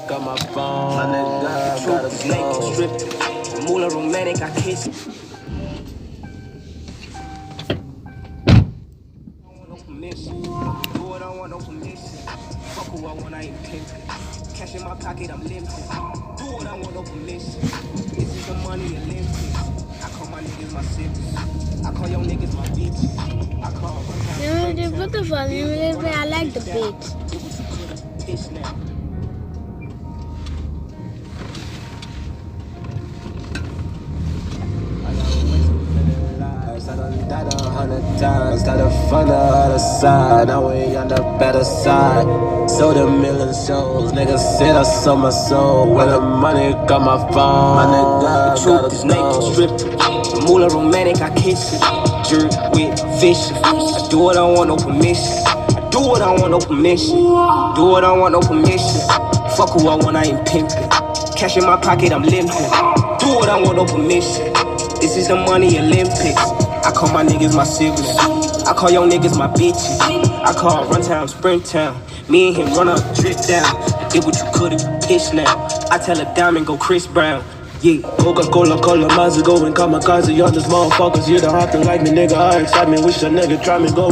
Got my phone, my nigga, gotta go. Strip, moolah romantic, I kiss. No permission, do it, I want no permission. Fuck who I want, I ain't pimping. Cash in my pocket, I'm limping. Do what I want, no permission. This is the money Olympics. I call my niggas my siblings. I call your niggas my bitches. I call You put the volume, I like the beat. Pitch now. I done died 100 times, started from the other side. Now we on the better side. Sold a million shows, niggas said I sold my soul. When the money got my phone, my nigga, the truth is naked, stripped. Moolah romantic, I kiss it. Jerk with fish. I do what I want, no permission. I do what I want, no permission. Do what I want, no permission. Fuck who I want, I ain't pimping. Cash in my pocket, I'm limping. Do what I want, no permission. This is the money Olympics. I call my niggas my siblings. I call your niggas my bitches. I call run town, sprint town. Me and him run up, drip down. I did what you couldn't, pitch now. I tell a diamond, go Chris Brown. Yeah, Coca-Cola, Cola, Mazda, go and kamikaze on these motherfuckers. You don't have to like me, nigga. I excite me, wish a nigga try me, go.